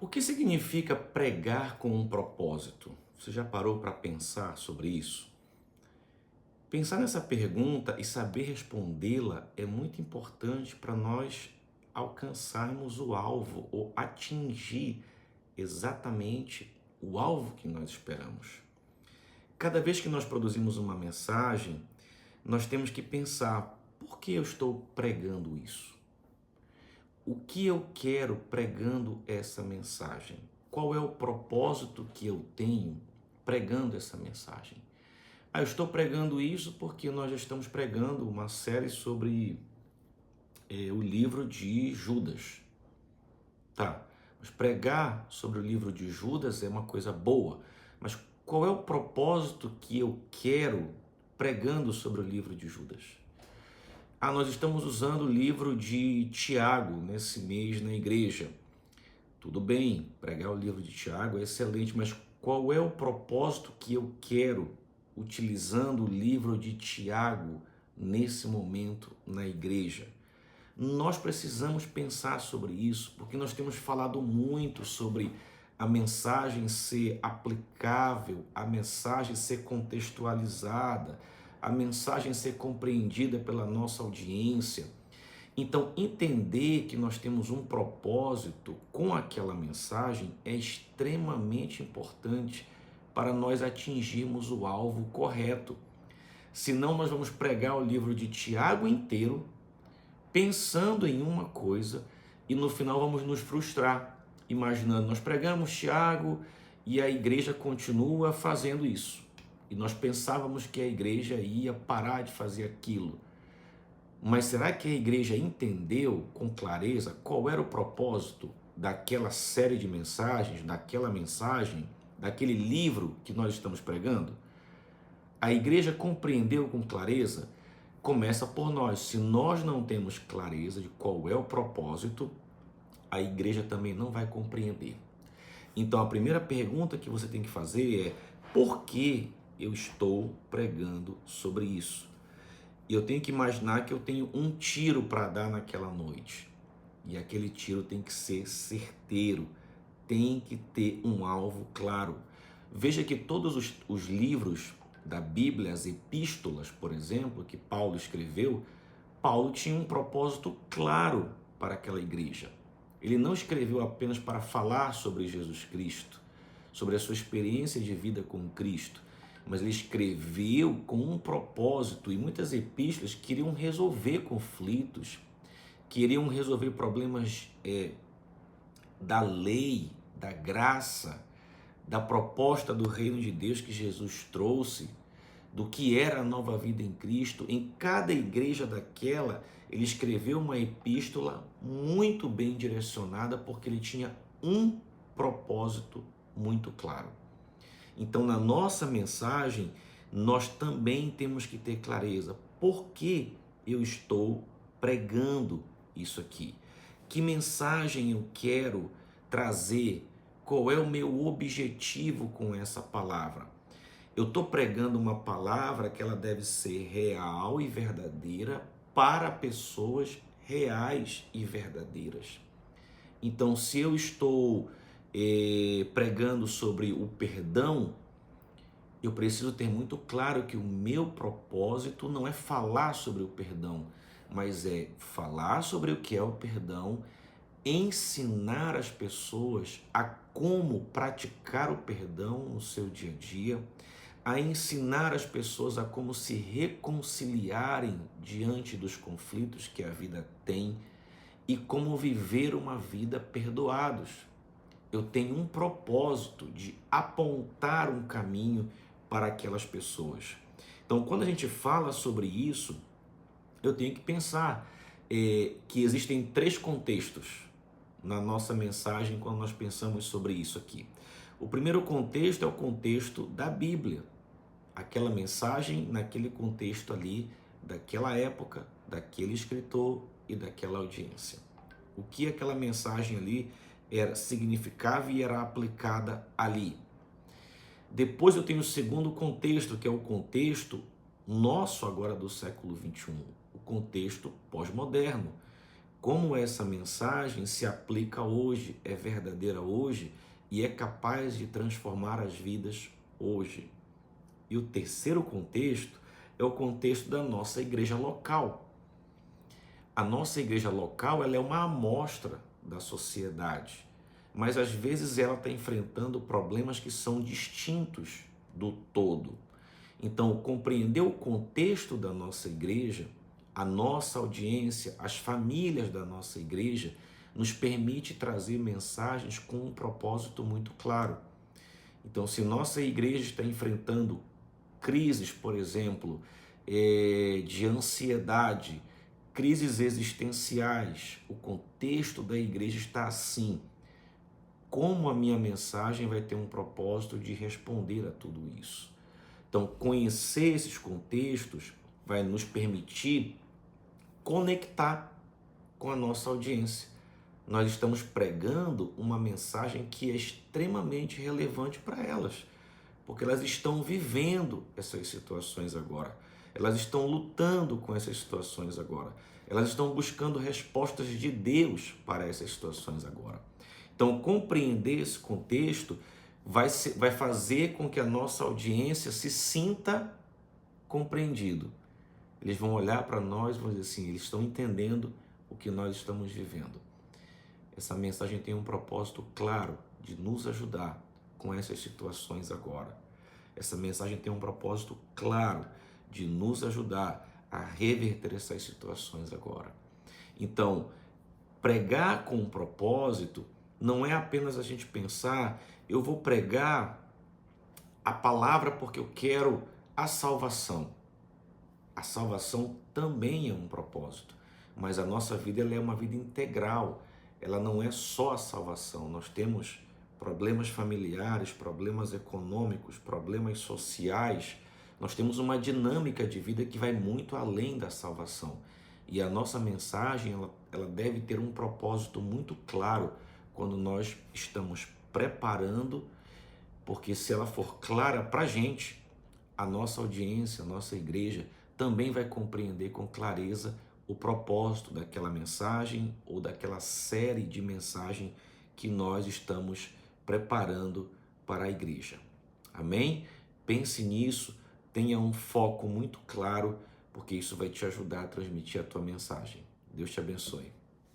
O que significa pregar com um propósito? Você já parou para pensar sobre isso? Pensar nessa pergunta e saber respondê-la é muito importante para nós alcançarmos o alvo ou atingir exatamente o alvo que nós esperamos. Cada vez que nós produzimos uma mensagem, nós temos que pensar: por que eu estou pregando isso? O que eu quero pregando essa mensagem? Qual é o propósito que eu tenho pregando essa mensagem? Eu estou pregando isso porque nós já estamos pregando uma série sobre o livro de Judas. Tá, mas pregar sobre o livro de Judas é uma coisa boa, mas qual é o propósito que eu quero pregando sobre o livro de Judas? Nós estamos usando o livro de Tiago nesse mês na igreja. Tudo bem, pregar o livro de Tiago é excelente, mas qual é o propósito que eu quero utilizando o livro de Tiago nesse momento na igreja? Nós precisamos pensar sobre isso, porque nós temos falado muito sobre a mensagem ser aplicável, a mensagem ser contextualizada, a mensagem ser compreendida pela nossa audiência. Então, entender que nós temos um propósito com aquela mensagem é extremamente importante para nós atingirmos o alvo correto. Senão, nós vamos pregar o livro de Tiago inteiro, pensando em uma coisa, e no final vamos nos frustrar, imaginando, nós pregamos Tiago e a igreja continua fazendo isso. E nós pensávamos que a igreja ia parar de fazer aquilo. Mas será que a igreja entendeu com clareza qual era o propósito daquela série de mensagens, daquela mensagem, daquele livro que nós estamos pregando? A igreja compreendeu com clareza? Começa por nós. Se nós não temos clareza de qual é o propósito, a igreja também não vai compreender. Então a primeira pergunta que você tem que fazer é: por que eu estou pregando sobre isso? E eu tenho que imaginar que eu tenho um tiro para dar naquela noite. E aquele tiro tem que ser certeiro, tem que ter um alvo claro. Veja que todos os livros da Bíblia, as epístolas, por exemplo, que Paulo escreveu, Paulo tinha um propósito claro para aquela igreja. Ele não escreveu apenas para falar sobre Jesus Cristo, sobre a sua experiência de vida com Cristo, mas ele escreveu com um propósito, e muitas epístolas queriam resolver conflitos, queriam resolver problemas da lei, da graça, da proposta do reino de Deus que Jesus trouxe, do que era a nova vida em Cristo. Em cada igreja daquela, ele escreveu uma epístola muito bem direcionada, porque ele tinha um propósito muito claro. Então, na nossa mensagem, nós também temos que ter clareza. Por que eu estou pregando isso aqui? Que mensagem eu quero trazer? Qual é o meu objetivo com essa palavra? Eu estou pregando uma palavra que ela deve ser real e verdadeira para pessoas reais e verdadeiras. Então, se eu estou pregando sobre o perdão, eu preciso ter muito claro que o meu propósito não é falar sobre o perdão, mas é falar sobre o que é o perdão, ensinar as pessoas a como praticar o perdão no seu dia a dia, a ensinar as pessoas a como se reconciliarem diante dos conflitos que a vida tem e como viver uma vida perdoados. Eu tenho um propósito de apontar um caminho para aquelas pessoas. Então, quando a gente fala sobre isso, eu tenho que pensar que existem três contextos na nossa mensagem quando nós pensamos sobre isso aqui. O primeiro contexto é o contexto da Bíblia, aquela mensagem naquele contexto ali, daquela época, daquele escritor e daquela audiência. O que aquela mensagem ali significava e era aplicada ali. Depois eu tenho o segundo contexto, que é o contexto nosso agora do século XXI, o contexto pós-moderno, como essa mensagem se aplica hoje, é verdadeira hoje e é capaz de transformar as vidas hoje. E o terceiro contexto é o contexto da nossa igreja local. A nossa igreja local, ela é uma amostra da sociedade, mas às vezes ela está enfrentando problemas que são distintos do todo. Então, compreender o contexto da nossa igreja, a nossa audiência, as famílias da nossa igreja, nos permite trazer mensagens com um propósito muito claro. Então, se nossa igreja está enfrentando crises, por exemplo, de ansiedade, crises existenciais, o contexto da igreja está assim. Como a minha mensagem vai ter um propósito de responder a tudo isso? Então, conhecer esses contextos vai nos permitir conectar com a nossa audiência. Nós estamos pregando uma mensagem que é extremamente relevante para elas, porque elas estão vivendo essas situações agora. Elas estão lutando com essas situações agora. Elas estão buscando respostas de Deus para essas situações agora. Então, compreender esse contexto vai fazer com que a nossa audiência se sinta compreendido. Eles vão olhar para nós e vão dizer assim, eles estão entendendo o que nós estamos vivendo. Essa mensagem tem um propósito claro de nos ajudar com essas situações agora. Essa mensagem tem um propósito claro de nos ajudar a reverter essas situações agora. Então, pregar com um propósito não é apenas a gente pensar, eu vou pregar a palavra porque eu quero a salvação. A salvação também é um propósito, mas a nossa vida ela é uma vida integral. Ela não é só a salvação. Nós temos problemas familiares, problemas econômicos, problemas sociais. Nós temos uma dinâmica de vida que vai muito além da salvação. E a nossa mensagem ela deve ter um propósito muito claro quando nós estamos preparando, porque se ela for clara para a gente, a nossa audiência, a nossa igreja também vai compreender com clareza o propósito daquela mensagem ou daquela série de mensagem que nós estamos preparando para a igreja. Amém? Pense nisso, tenha um foco muito claro, porque isso vai te ajudar a transmitir a tua mensagem. Deus te abençoe.